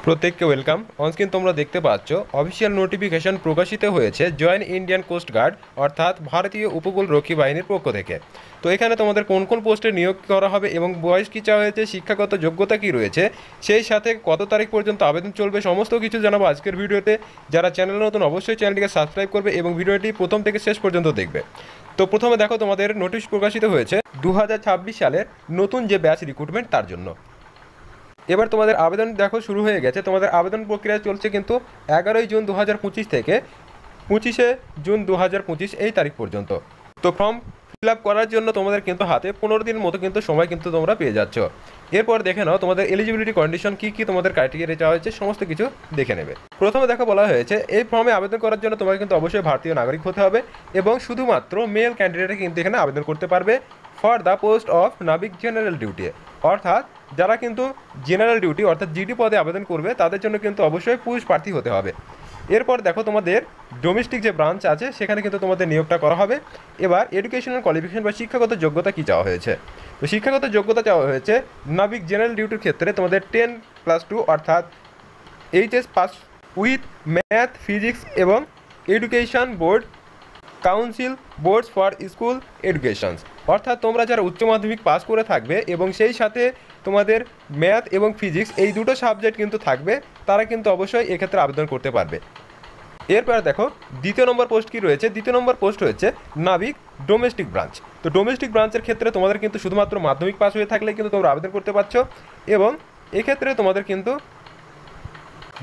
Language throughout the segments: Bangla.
প্রত্যেককে ওয়েলকাম। অনস্ক্রিন তোমরা দেখতে পাচ্ছ অফিসিয়াল নোটিফিকেশন প্রকাশিত হয়েছে জয়েন্ট ইন্ডিয়ান কোস্ট গার্ড অর্থাৎ ভারতীয় উপকূল রক্ষী বাহিনীর পক্ষ থেকে। তো এখানে তোমাদের কোন কোন পোস্টে নিয়োগ করা হবে এবং বয়স কী চাওয়া হয়েছে, শিক্ষাগত যোগ্যতা কী রয়েছে, সেই সাথে কত তারিখ পর্যন্ত আবেদন চলবে, সমস্ত কিছু জানাবো আজকের ভিডিওতে। যারা চ্যানেল নতুন অবশ্যই চ্যানেলটিকে সাবস্ক্রাইব করবে এবং ভিডিওটি প্রথম থেকে শেষ পর্যন্ত দেখবে। তো প্রথমে দেখো, তোমাদের নোটিশ প্রকাশিত হয়েছে 2026 সালের নতুন যে ব্যাচ রিক্রুটমেন্ট তার জন্য। এবার তোমাদের আবেদন দেখো শুরু হয়ে গেছে। তোমাদের আবেদন প্রক্রিয়া চলছে কিন্তু 11ই জুন 2025 থেকে 25শে জুন 2025 এই তারিখ পর্যন্ত। তো ফর্ম ফিল আপ করার জন্য তোমাদের কিন্তু হাতে 15 দিনের মতো কিন্তু সময় কিন্তু তোমরা পেয়ে যাচ্ছ। এরপর দেখে নাও তোমাদের এলিজিবিলিটি কন্ডিশন কী কী, তোমাদের ক্রাইটেরিয়া চাওয়া হয়েছে, সমস্ত কিছু দেখে নেবে। প্রথমে দেখো বলা হয়েছে এই ফর্মে আবেদন করার জন্য তোমাকে কিন্তু অবশ্যই ভারতীয় নাগরিক হতে হবে এবং শুধুমাত্র মেল ক্যান্ডিডেটে কিন্তু এখানে আবেদন করতে পারবে ফর দ্য পোস্ট অফ নাবিক জেনারেল ডিউটি। অর্থাৎ যারা কিন্তু জেনারেল ডিউটি অর্থাৎ জিডি পদে আবেদন করবে তাদের জন্য কিন্তু অবশ্যই পুরুষ প্রার্থী হতে হবে। এরপর দেখো তোমাদের ডোমেস্টিক যে ব্রাঞ্চ আছে সেখানে কিন্তু তোমাদের নিয়োগটা করা হবে। এবার এডুকেশনাল কোয়ালিফিকেশন বা শিক্ষাগত যোগ্যতা কী চাওয়া হয়েছে, তো শিক্ষাগত যোগ্যতা চাওয়া হয়েছে নাবিক জেনারেল ডিউটির ক্ষেত্রে তোমাদের 10+2 অর্থাৎ HS pass with math, physics এবং education board council boards for school educations. অর্থাৎ তোমরা যারা উচ্চ মাধ্যমিক পাস করে থাকবে এবং সেই সাথে তোমাদের ম্যাথ এবং ফিজিক্স এই দুটো সাবজেক্ট কিন্তু থাকবে, তারা কিন্তু অবশ্যই এক্ষেত্রে আবেদন করতে পারবে। এরপর দেখো দ্বিতীয় নম্বর পোস্ট কী রয়েছে। দ্বিতীয় নম্বর পোস্ট হচ্ছে নাবিক ডোমেস্টিক ব্রাঞ্চ। তো ডোমেস্টিক ব্রাঞ্চের ক্ষেত্রে তোমাদের কিন্তু শুধুমাত্র মাধ্যমিক পাস হয়ে থাকলে কিন্তু তোমরা আবেদন করতে পারছো এবং এক্ষেত্রে তোমাদের কিন্তু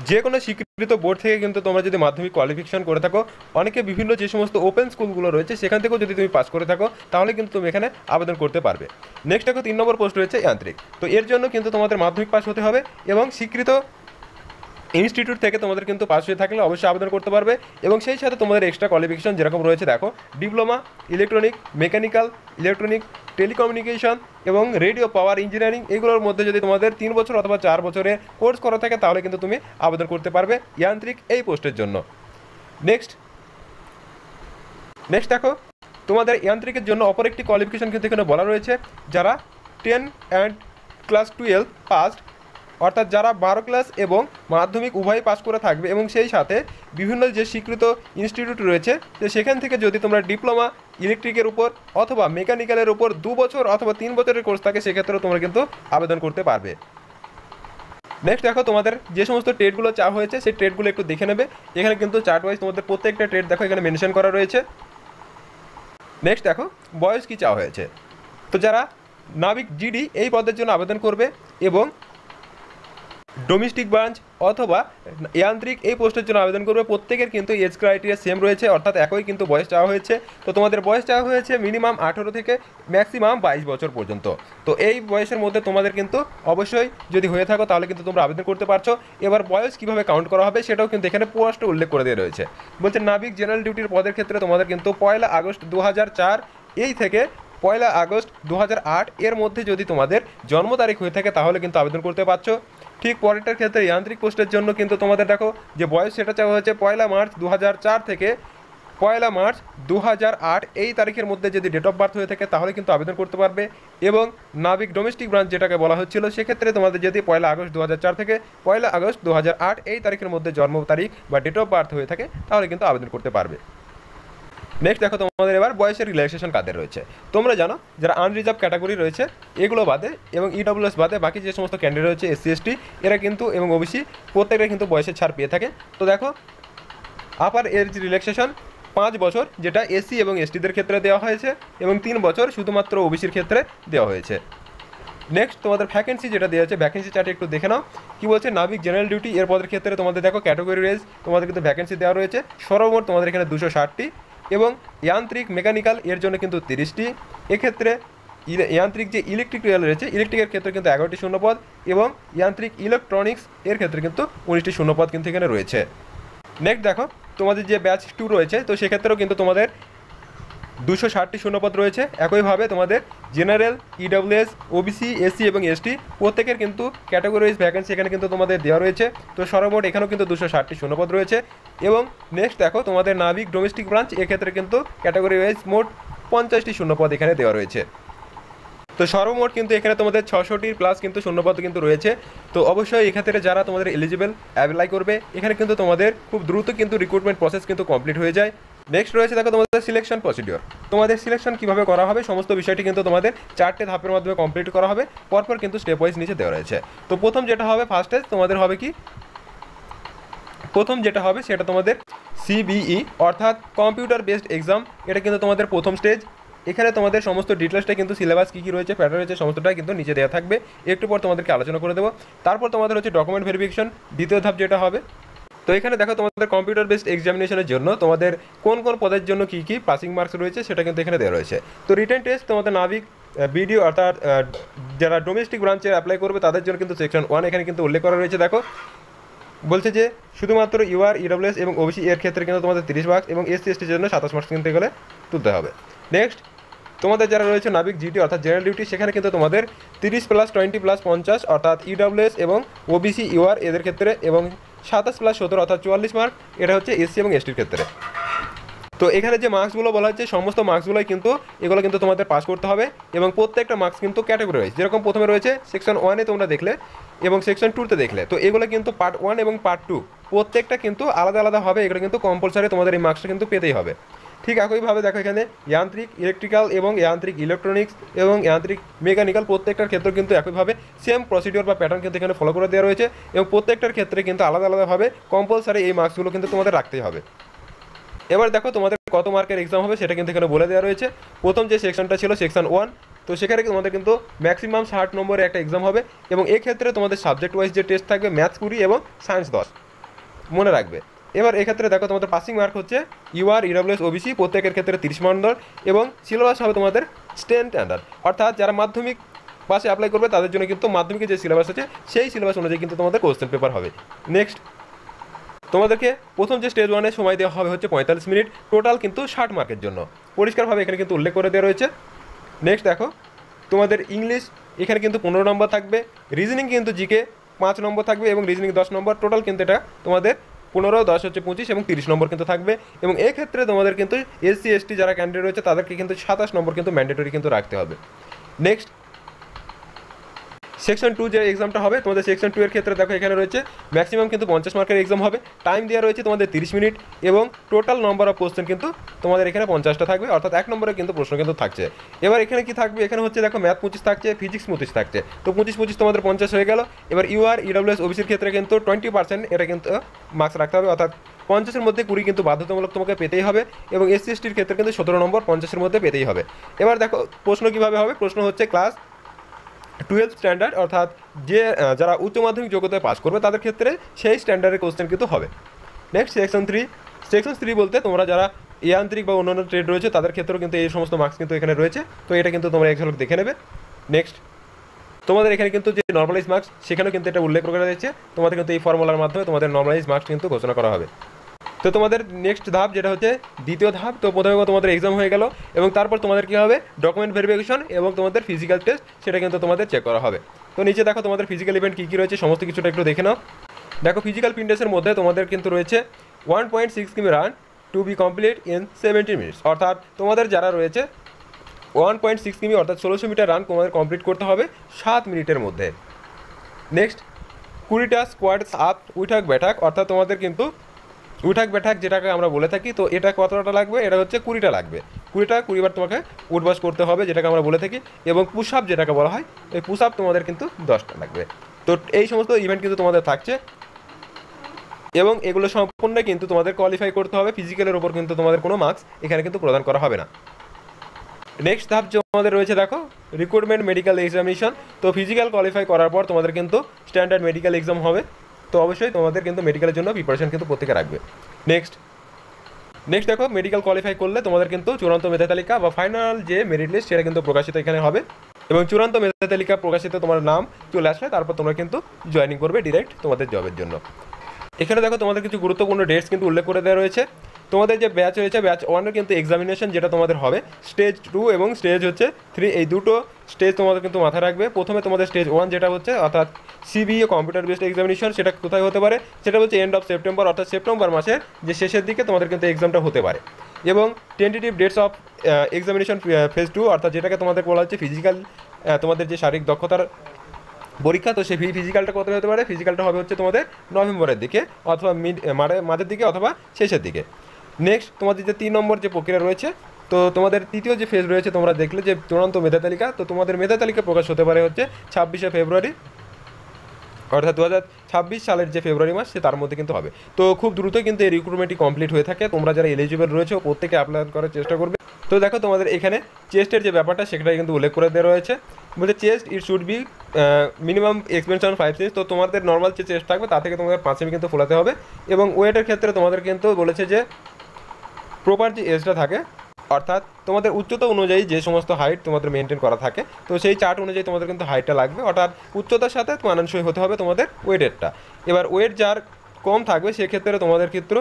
যে কোনো স্বীকৃত বোর্ড থেকে কিন্তু তোমরা যদি মাধ্যমিক কোয়ালিফিকেশন করে থাকো, অনেকে বিভিন্ন যে সমস্ত ওপেন স্কুলগুলো রয়েছে সেখান থেকেও যদি তুমি পাস করে থাকো তাহলে কিন্তু তুমি এখানে আবেদন করতে পারবে। নেক্সট দেখো 3 নম্বর পোস্ট রয়েছে যান্ত্রিক। তো এর জন্য কিন্তু তোমাদের মাধ্যমিক পাস হতে হবে এবং স্বীকৃত ইনস্টিটিউট থেকে তোমাদের কিন্তু পাস হয়ে থাকলে অবশ্যই আবেদন করতে পারবে এবং সেই সাথে তোমাদের এক্সট্রা কোয়ালিফিকেশন যেরকম রয়েছে দেখো diploma electronic, mechanical, electronic, telecommunication এবং রেডিও পাওয়ার ইঞ্জিনিয়ারিং, এগুলোর মধ্যে যদি তোমাদের 3 বছর অথবা 4 বছরের কোর্স করা থাকে তাহলে কিন্তু তুমি আবেদন করতে পারবে যান্ত্রিক এই পোস্টের জন্য। নেক্সট দেখো তোমাদের যান্ত্রিকের জন্য অপর একটি কোয়ালিফিকেশন কিন্তু এখানে বলা রয়েছে যারা 10 অ্যান্ড ক্লাস 12 পাস্ট অর্থাৎ যারা 12 ক্লাস এবং মাধ্যমিক উভয় পাস করে থাকবে এবং সেই সাথে বিভিন্ন যে স্বীকৃত ইনস্টিটিউট রয়েছে যে সেখান থেকে যদি তোমরা ডিপ্লোমা ইলেকট্রিকের উপর অথবা মেকানিক্যালের উপর 2 বছর অথবা 3 বছরের কোর্স থাকে সেক্ষেত্রেও তোমরা কিন্তু আবেদন করতে পারবে। নেক্সট দেখো তোমাদের যে সমস্ত ট্রেডগুলো চাওয়া হয়েছে সেই ট্রেডগুলো একটু দেখে নেবে। এখানে কিন্তু চার্ট ওয়াইজ তোমাদের প্রত্যেকটা ট্রেড দেখো এখানে মেনশন করা রয়েছে। নেক্সট দেখো বয়স কী চাওয়া হয়েছে। তো যারা নাবিক জিডি এই পদের জন্য আবেদন করবে এবং ডোমেস্টিক ব্রাঞ্চ অথবা যান্ত্রিক এই পোস্টের জন্য আবেদন করবে প্রত্যেকের কিন্তু এজ ক্রাইটেরিয়া সেম রয়েছে, অর্থাৎ একই কিন্তু বয়স চাওয়া হয়েছে। তো তোমাদের বয়স চাওয়া হয়েছে মিনিমাম 18 থেকে ম্যাক্সিমাম 22 বছর পর্যন্ত। তো এই বয়সের মধ্যে তোমাদের কিন্তু অবশ্যই যদি হয়ে থাকো তাহলে কিন্তু তোমরা আবেদন করতে পারছো। এবার বয়স কীভাবে কাউন্ট করা হবে সেটাও কিন্তু এখানে স্পষ্ট উল্লেখ করে দেওয়া রয়েছে। বলছে নাবিক জেনারেল ডিউটির পদের ক্ষেত্রে তোমাদের কিন্তু 1 আগস্ট 2004 এই থেকে 1 আগস্ট 2008 এর মধ্যে যদি তোমাদের জন্ম তারিখ হয়ে থাকে তাহলে কিন্তু আবেদন করতে পারছো। ঠিক পরেরটার ক্ষেত্রে যান্ত্রিক পোস্টের জন্য কিন্তু তোমাদের দেখো যে বয়স সেটা চাওয়া হয়েছে 1 মার্চ 2004 থেকে 1 মার্চ 2008 এই তারিখের মধ্যে যদি ডেট অফ বার্থ হয়ে থাকে তাহলে কিন্তু আবেদন করতে পারবে। এবং নাবিক ডোমেস্টিক ব্রাঞ্চ যেটাকে বলা হচ্ছিল সেক্ষেত্রে তোমাদের যদি 1 আগস্ট 2004 থেকে 1 আগস্ট 2008 এই তারিখের মধ্যে জন্ম তারিখ বা ডেট অফ বার্থ হয়ে থাকে তাহলে কিন্তু আবেদন করতে পারবে। নেক্সট দেখো তোমাদের এবার বয়সের রিল্যাক্সেশন কাদের রয়েছে। তোমরা জানো যারা আনরিজার্ভ ক্যাটাগরি রয়েছে এগুলো বাদে এবং ইডব্লিউএস বাদে বাকি যে সমস্ত ক্যান্ডিডেট রয়েছে এসসি এসটি এরা কিন্তু এবং ওবিসি প্রত্যেকটা কিন্তু বয়সের ছাড় পেয়ে থাকে। তো দেখো আপার এজ রিল্যাক্সেশন 5 বছর যেটা এসসি এবং এসটিদের ক্ষেত্রে দেওয়া হয়েছে এবং 3 বছর শুধুমাত্র ওবিসির ক্ষেত্রে দেওয়া হয়েছে। নেক্সট তোমাদের ভ্যাকেন্সি যেটা দেওয়া আছে ভ্যাকেন্সি চার্টে একটু দেখে নাও কী বলছে। নাবিক জেনারেল ডিউটি এর পদের ক্ষেত্রে তোমাদের দেখো ক্যাটাগরি ওয়াইজ তোমাদের কিন্তু ভ্যাকেন্সি দেওয়া রয়েছে সর্বমোট তোমাদের এখানে 260টি এবং যান্ত্রিক মেকানিক্যাল এর জন্য কিন্তু 30টি। এক্ষেত্রে যান্ত্রিক যে ইলেকট্রিক্যাল রয়েছে ইলেকট্রিকের ক্ষেত্রে কিন্তু 11টি শূন্যপদ এবং যান্ত্রিক ইলেকট্রনিক্স এর ক্ষেত্রে কিন্তু 19টি শূন্যপদ কিন্তু এখানে রয়েছে। নেক্সট দেখো তোমাদের যে ব্যাচ 2 রয়েছে তো সেক্ষেত্রেও কিন্তু তোমাদের 260টি শূন্যপদ রয়েছে। একইভাবে তোমাদের জেনারেল, ইডব্লিউএস, ওবিসি, এসসি এবং এসটি প্রত্যেকের কিন্তু ক্যাটাগরি ওয়াইজ ভ্যাকেন্সি এখানে কিন্তু তোমাদের দেওয়া রয়েছে। তো সর্বমোট এখানেও কিন্তু 260টি শূন্যপদ রয়েছে। এবং নেক্সট দেখো তোমাদের নাবিক ডোমেস্টিক ব্রাঞ্চ এক্ষেত্রে কিন্তু ক্যাটাগরি ওয়াইজ মোট 50টি শূন্যপদ এখানে দেওয়া রয়েছে। তো সর্বমোট কিন্তু এখানে তোমাদের 600টির প্লাস কিন্তু শূন্যপদ কিন্তু রয়েছে। তো অবশ্যই এক্ষেত্রে যারা তোমাদের এলিজিবল অ্যাপ্লাই করবে, এখানে কিন্তু তোমাদের খুব দ্রুত কিন্তু রিক্রুটমেন্ট প্রসেস কিন্তু কমপ্লিট হয়ে যায়। নেক্সট রয়েছে দেখো তোমাদের সিলেকশন প্রসিডিওর। তোমাদের সিলেকশন কীভাবে করা হবে সমস্ত বিষয়টি কিন্তু তোমাদের 4টে ধাপের মাধ্যমে কমপ্লিট করা হবে, পরপর কিন্তু স্টেপ ওয়াইজ নিচে দেওয়া রয়েছে। তো প্রথম যেটা হবে ফার্স্টে তোমাদের হবে কি, প্রথম যেটা হবে সেটা তোমাদের সিবিই অর্থাৎ কম্পিউটার বেসড এক্সাম। এটা কিন্তু তোমাদের প্রথম স্টেজ। এখানে তোমাদের সমস্ত ডিটেলসটা কিন্তু সিলেবাস কী কী রয়েছে, প্যাটার্ন রয়েছে, সমস্তটাই কিন্তু নিচে দেওয়া থাকবে। একটু পর তোমাদেরকে আলোচনা করে দেবো। তারপর তোমাদের হচ্ছে ডকুমেন্ট ভেরিফিকেশন, দ্বিতীয় ধাপ যেটা হবে। তো এখানে দেখো তোমাদের কম্পিউটার বেসড এক্সামিনেশনের জন্য তোমাদের কোন কোন পদের জন্য কী কী পাসিং মার্কস রয়েছে সেটা কিন্তু এখানে দেওয়া রয়েছে। তো রিটেন টেস্ট তোমাদের নাবিক বিডিও অর্থাৎ যারা ডোমেস্টিক ব্রাঞ্চে অ্যাপ্লাই করবে তাদের জন্য কিন্তু সেকশন 1 এখানে কিন্তু উল্লেখ করা রয়েছে। দেখো বলছে যে শুধুমাত্র ইউআর, ইডব্লিউএস এবং ওবিসি এর ক্ষেত্রে কিন্তু তোমাদের 30 মার্কস এবং এসসি এসটির জন্য 27 মার্কস কিনতে গেলে তুলতে হবে। নেক্সট তোমাদের যারা রয়েছে নাবিক জিটি অর্থাৎ জেনারেল ডিউটি, সেখানে কিন্তু তোমাদের 30 + 20 + 50 অর্থাৎ ইডব্লিউএস এবং ওবিসি ইউআর এদের ক্ষেত্রে, এবং 27 + 17 অর্থাৎ 44 মার্ক এটা হচ্ছে এসসি এবং এসটির ক্ষেত্রে। তো এখানে যে মার্কসগুলো বলা হচ্ছে সমস্ত মার্কসগুলোই কিন্তু এগুলো কিন্তু তোমাদের পাস করতে হবে, এবং প্রত্যেকটা মার্কস কিন্তু ক্যাটাগরি ওয়াইজ, যেরকম প্রথমে রয়েছে সেকশন 1-এ তোমরা দেখলে এবং সেকশন 2-তে দেখলে, তো এগুলো কিন্তু পার্ট 1 এবং পার্ট 2 প্রত্যেকটা কিন্তু আলাদা আলাদা হবে। এগুলো কিন্তু কম্পালসারি তোমাদের এই মার্কসটা কিন্তু পেতেই হবে। ঠিক একইভাবে দেখো এখানে যান্ত্রিক, ইলেকট্রিক্যাল এবং যান্ত্রিক ইলেকট্রনিক্স এবং যান্ত্রিক মেকানিক্যাল প্রত্যেকটার ক্ষেত্রে কিন্তু একইভাবে সেম প্রসিডিওর বা প্যাটার্ন কিন্তু এখানে ফলো করে দেওয়া রয়েছে, এবং প্রত্যেকটার ক্ষেত্রে কিন্তু আলাদা আলাদাভাবে কম্পালসারি এই মার্কসগুলো কিন্তু তোমাদের রাখতেই হবে। এবার দেখো তোমাদের কত মার্কের এক্সাম হবে সেটা কিন্তু এখানে বলে দেওয়া রয়েছে। প্রথম যে সেকশনটা ছিল সেকশন 1, তো সেখানে তোমাদের কিন্তু ম্যাক্সিমাম 60 নম্বরের একটা এক্সাম হবে, এবং এক্ষেত্রে তোমাদের সাবজেক্ট ওয়াইজ যে টেস্ট থাকবে ম্যাথস 20 এবং সায়েন্স 10 মনে রাখবে। এবার এক্ষেত্রে দেখো তোমাদের পাসিং মার্ক হচ্ছে ইউআর, ইডব্লিউএস, ওবিসি প্রত্যেকের ক্ষেত্রে 30 নম্বর, এবং সিলেবাস হবে তোমাদের স্ট্যান্ডার্ড অর্থাৎ যারা মাধ্যমিক পাশে অ্যাপ্লাই করবে তাদের জন্য কিন্তু মাধ্যমিকের যে সিলেবাস আছে সেই সিলেবাস অনুযায়ী কিন্তু তোমাদের কোশ্চেন পেপার হবে। নেক্সট তোমাদেরকে প্রথম যে স্টেজ 1-এ সময় দেওয়া হবে হচ্ছে 45 মিনিট, টোটাল কিন্তু 60 মার্কের জন্য পরিষ্কারভাবে এখানে কিন্তু উল্লেখ করে দেওয়া রয়েছে। নেক্সট দেখো তোমাদের ইংলিশ এখানে কিন্তু 15 নম্বর থাকবে, রিজনিং কিন্তু জিকে 5 নম্বর থাকবে এবং রিজনিং 10 নম্বর, টোটাল কিন্তু এটা তোমাদের 15, 10 হচ্ছে 25 এবং 30 নম্বর কিন্তু থাকবে। এবং এক্ষেত্রে তোমাদের কিন্তু এসসি এসটি যারা ক্যান্ডিডেট রয়েছে তাদেরকে কিন্তু 27 নম্বর কিন্তু ম্যান্ডেটরি কিন্তু রাখতে হবে। নেক্সট সেকশন 2 যে এক্সামটা হবে তোমাদের সেকশন 2 এর ক্ষেত্রে দেখো এখানে রয়েছে ম্যাক্সিমাম কিন্তু 50 মার্কের এক্সাম হবে, টাইম দেওয়া রয়েছে তোমাদের 30 মিনিট, এবং টোটাল নম্বর অফ কোশ্চেন কিন্তু তোমাদের এখানে 50টা থাকবে, অর্থাৎ 1 নম্বরে কিন্তু প্রশ্ন কিন্তু থাকছে। এবার এখানে কি থাকবে, এখানে হচ্ছে দেখো ম্যাথ 25 থাকছে, ফিজিক্স 25 থাকছে, তো 25 তোমাদের 50 হয়ে গেল। এবার ইউআর, ইডব্লিউএস, ওবিসির ক্ষেত্রে কিন্তু 20% এটা কিন্তু মার্কস রাখতে হবে, অর্থাৎ 50-এর মধ্যে 20 কিন্তু বাধ্যতামূলক তোমাকে পেতেই হবে, এবং এসসি এসটির ক্ষেত্রে কিন্তু 17 নম্বর 50-এর মধ্যে পেতেই হবে। এবার দেখো প্রশ্ন কীভাবে হবে, প্রশ্ন হচ্ছে ক্লাস 12 স্ট্যান্ডার্ড অর্থাৎ যে যারা উচ্চ মাধ্যমিক যোগ্যতায় পাস করবে তাদের ক্ষেত্রে সেই স্ট্যান্ডার্ডের কোশ্চেন কিন্তু হবে। নেক্সট সেকশন 3, সেকশন 3 বলতে তোমরা যারা যান্ত্রিক বা অন্যান্য ট্রেড রয়েছে তাদের ক্ষেত্রেও কিন্তু এই সমস্ত মার্কস কিন্তু এখানে রয়েছে, তো এটা কিন্তু তোমরা এক ঝলক দেখে নেবে। নেক্সট তোমাদের এখানে কিন্তু যে নর্মালাইজ মার্কস সেখানেও কিন্তু এটা উল্লেখ করা রয়েছে, তোমাদের কিন্তু এই ফর্মুলার মাধ্যমে তোমাদের নর্মালাইজ মার্কস কিন্তু ঘোষণা করা হবে। তো তোমাদের নেক্সট ধাপ যেটা হচ্ছে দ্বিতীয় ধাপ, তো প্রথমে তোমাদের এক্সাম হয়ে গেল, এবং তারপর তোমাদের কী হবে ডকুমেন্ট ভেরিফিকেশন এবং তোমাদের ফিজিক্যাল টেস্ট সেটা কিন্তু তোমাদের চেক করা হবে। তো নিচে দেখো তোমাদের ফিজিক্যাল ইভেন্ট কী কী রয়েছে সমস্ত কিছুটা একটু দেখে নাও। দেখো ফিজিক্যাল ফিটনেসের মধ্যে তোমাদের কিন্তু রয়েছে 1.6 কিমি run to be complete in 70 minutes, অর্থাৎ তোমাদের যারা রয়েছে 1.6 কিমি অর্থাৎ 1600 মিটার রান তোমাদের কমপ্লিট করতে হবে 7 মিনিটের মধ্যে। নেক্সট 20টা স্কোয়াডস আপ উঠাক ব্যাঠাক, অর্থাৎ তোমাদের কিন্তু উঠাক ব্যাঠাক যেটাকে আমরা বলে থাকি, তো এটা কতটা লাগবে, এটা হচ্ছে 20টা লাগবে, 20 বার তোমাকে উঠবাস করতে হবে যেটাকে আমরা বলে থাকি, এবং পুশ আপ যেটাকে বলা হয় এই পুশ আপ তোমাদের কিন্তু 10টা লাগবে। তো এই সমস্ত ইভেন্ট কিন্তু তোমাদের থাকছে, এবং এগুলো সম্পূর্ণ কিন্তু তোমাদের কোয়ালিফাই করতে হবে, ফিজিক্যালের ওপর কিন্তু তোমাদের কোনো মার্কস এখানে কিন্তু প্রদান করা হবে না। নেক্সট ধাপ যে আমাদের রয়েছে দেখো রিক্রুটমেন্ট মেডিকেল এক্সামিনেশন, তো ফিজিক্যাল কোয়ালিফাই করার পর তোমাদের কিন্তু স্ট্যান্ডার্ড মেডিকেল এক্সাম হবে, তো অবশ্যই তোমাদের কিন্তু মেডিকেলের জন্য প্রিপারেশন কিন্তু প্রত্যেকে রাখবে। নেক্সট দেখো মেডিকেল কোয়ালিফাই করলে তোমাদের কিন্তু চূড়ান্ত মেধা তালিকা বা ফাইনাল যে মেরিট লিস্ট সেটা কিন্তু প্রকাশিত এখানে হবে, এবং চূড়ান্ত মেধা তালিকা প্রকাশিত তোমার নাম চলে আসলে তারপর তোমরা কিন্তু জয়েনিং করবে ডিরেক্ট তোমাদের জবের জন্য। এখানে দেখো তোমাদের কিছু গুরুত্বপূর্ণ ডেটস কিন্তু উল্লেখ করে দেওয়া রয়েছে। তোমাদের যে ব্যাচ রয়েছে ব্যাচ 1-এর কিন্তু এক্সামিনেশন যেটা তোমাদের হবে স্টেজ 2 এবং স্টেজ হচ্ছে 3, এই দুটো স্টেজ তোমাদের কিন্তু মাথায় রাখবে। প্রথমে তোমাদের স্টেজ 1 যেটা হচ্ছে অর্থাৎ সিবিএ কম্পিউটার বেসড এক্সামিনেশন, সেটা কোথায় হতে পারে, সেটা হচ্ছে এন্ড অফ সেপ্টেম্বর অর্থাৎ সেপ্টেম্বর মাসের যে শেষের দিকে তোমাদের কিন্তু এক্সামটা হতে পারে। এবং tentative dates of examination phase 2 অর্থাৎ যেটাকে তোমাদের বলা হচ্ছে ফিজিক্যাল তোমাদের যে শারীরিক দক্ষতার পরীক্ষা, তো সেই ফিজিক্যালটা কত হতে পারে, ফিজিক্যালটা হবে হচ্ছে তোমাদের নভেম্বরের দিকে অথবা মাঝের দিকে অথবা শেষের দিকে। নেক্সট তোমাদের যে 3 নম্বর যে প্রক্রিয়া রয়েছে, তো তোমাদের তৃতীয় যে ফেজ রয়েছে, তোমরা দেখলে যে চূড়ান্ত মেধা তালিকা, তো তোমাদের মেধা তালিকা প্রকাশ হতে পারে হচ্ছে 26শে ফেব্রুয়ারি, অর্থাৎ 2026 সালের যে ফেব্রুয়ারি মাস সে তার মধ্যে কিন্তু হবে। তো খুব দ্রুতই কিন্তু এই রিক্রুটমেন্টটি কমপ্লিট হয়ে থাকে। তোমরা যারা এলিজিবল রয়েছে প্রত্যেকে অ্যাপ্লাই করার চেষ্টা করবে। তো দেখো তোমাদের এখানে চেস্টের যে ব্যাপারটা সেটাই কিন্তু উল্লেখ করে দেওয়া রয়েছে, বলছে chest it should be minimum expansion 5 semi. তো তোমাদের নর্মাল যে চেস্ট থাকবে তা থেকে তোমাদের 5 সেমি কিন্তু ফোলাতে হবে। এবং ওয়েটের ক্ষেত্রে তোমাদের কিন্তু বলেছে যে প্রপার যে এজটা থাকে, অর্থাৎ তোমাদের উচ্চতা অনুযায়ী যে সমস্ত হাইট তোমাদের মেনটেন করা থাকে, তো সেই চার্ট অনুযায়ী তোমাদের কিন্তু হাইটটা লাগবে, অর্থাৎ উচ্চতার সাথে মানানসই হতে হবে তোমাদের ওয়েটেরটা। এবার ওয়েট যার কম থাকবে সেক্ষেত্রে তোমাদের ক্ষেত্রে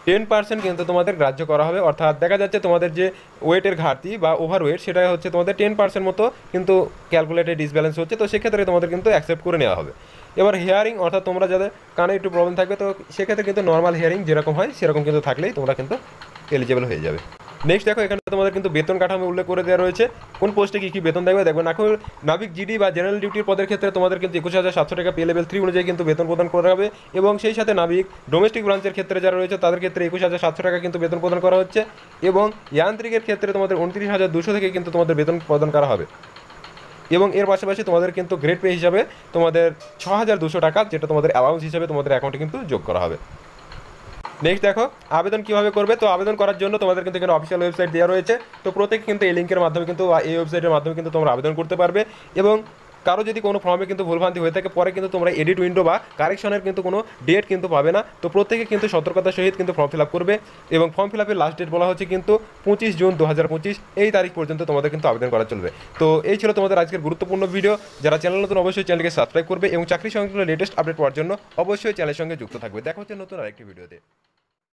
10% কিন্তু তোমাদের গ্রাহ্য করা হবে। অর্থাৎ দেখা যাচ্ছে তোমাদের যে ওয়েটের ঘাটতি বা ওভার ওয়েট সেটা হচ্ছে তোমাদের 10% মতো কিন্তু ক্যালকুলেটেড ডিসব্যালেন্স হচ্ছে, তো সেক্ষেত্রে তোমাদের কিন্তু অ্যাকসেপ্ট করে নেওয়া হবে। এবার হিয়ারিং, অর্থাৎ তোমরা যাদের কানে একটু প্রবলেম থাকবে, তো সেক্ষেত্রে কিন্তু নর্মাল হিয়ারিং যেরকম হয় সেরকম কিন্তু থাকলেই তোমরা কিন্তু এলিজিবল হয়ে যাবে। নেক্সট দেখো এখানে তোমাদের কিন্তু বেতন কাঠামো উল্লেখ করে দেওয়া রয়েছে, কোন পোস্টে কী কী বেতন দেবে দেখবেন। এখন নাবিক জিডি বা জেনারেল ডিউটির পদের ক্ষেত্রে তোমাদের কিন্তু 21,700 টাকা পে লেভেল 3 অনুযায়ী কিন্তু বেতন প্রদান করা হবে। এবং সেই সাথে নাবিক ডোমেস্টিক ব্রাঞ্চের ক্ষেত্রে যারা রয়েছে তাদের ক্ষেত্রে 21,700 টাকা কিন্তু বেতন প্রদান করা হচ্ছে। এবং যান্ত্রিকের ক্ষেত্রে তোমাদের 29,200 থেকে কিন্তু তোমাদের বেতন প্রদান করা হবে। এবং এর পাশাপাশি তোমাদের কিন্তু গ্রেড পে হিসাবে তোমাদের 6,200 টাকা, যেটা তোমাদের অ্যালাউন্স হিসাবে তোমাদের অ্যাকাউন্টে কিন্তু যোগ করা হবে। নেক্সট দেখো আবেদন কীভাবে করবে। তো আবেদন করার জন্য তোমাদের কিন্তু এখানে অফিসিয়াল ওয়েবসাইট দেওয়া রয়েছে। তো প্রত্যেকে কিন্তু এই লিঙ্কের মাধ্যমে কিন্তু এই ওয়েবসাইটের মাধ্যমে কিন্তু তোমরা আবেদন করতে পারবে। এবং কারো যদি কোনো ফর্মে কিন্তু ভুলভ্রান্তি হয়ে থাকে পরে কিন্তু তোমরা এডিট উইন্ডো বা কারেকশনের কিন্তু কোনো ডেট কিন্তু পাবে না। তো প্রত্যেকে কিন্তু সতর্কতার সহিত কিন্তু ফর্ম ফিল আপ করবে। এবং ফর্ম ফিল আপের লাস্ট ডেট বলা হচ্ছে কিন্তু 25 জুন 2025, এই তারিখ পর্যন্ত তোমাদের কিন্তু আবেদন করা চলবে। তো এই ছিল তোমাদের আজকের গুরুত্বপূর্ণ ভিডিও। যারা চ্যানেল নতুন অবশ্যই চ্যানেলকে সাবস্ক্রাইব করবে এবং চাকরি সংক্রান্ত লেটেস্ট আপডেট পাওয়ার জন্য অবশ্যই চ্যানেলের সঙ্গে যুক্ত থাকবে। দেখা হচ্ছে নতুন আরেকটি ভিডিওতে।